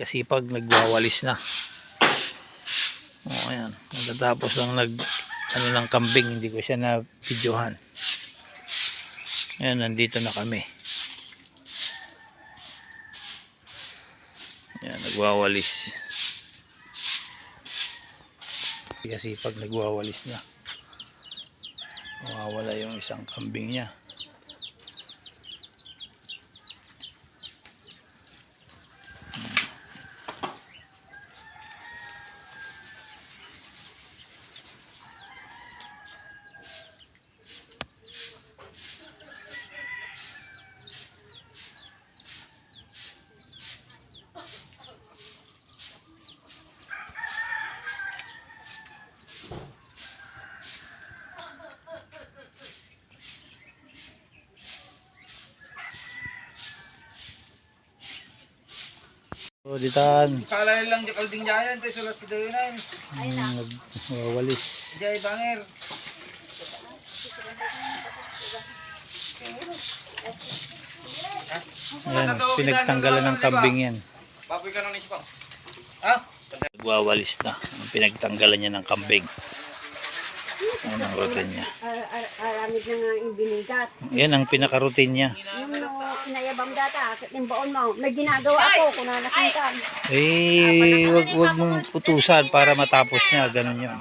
Kasi pag nagwawalis na. Ayan. Natatapos lang ng kambing, hindi ko siya na videohan. Ayan, nandito na kami. Ayan, nagwawalis. Kasi pag nagwawalis na, mawawala yung isang kambing niya. So, ditan. Kala lang di kalding jayan te sulat sa dayonan. Nagwawalis. Jay banger. Ayan, pinagtanggalan ng kambing yan. Baboy ka nung isipang. Ha? Nagwawalis na. Pinagtanggalan niya ng kambing. Ayan ang routine niya. Aramid na nga yung binigat. Yan ang pinaka-routine niya. Yung inayabang data, yung baon mo, may ginagawa ako kung nanakintan. Wag mong utusan para matapos niya. Ganun yun.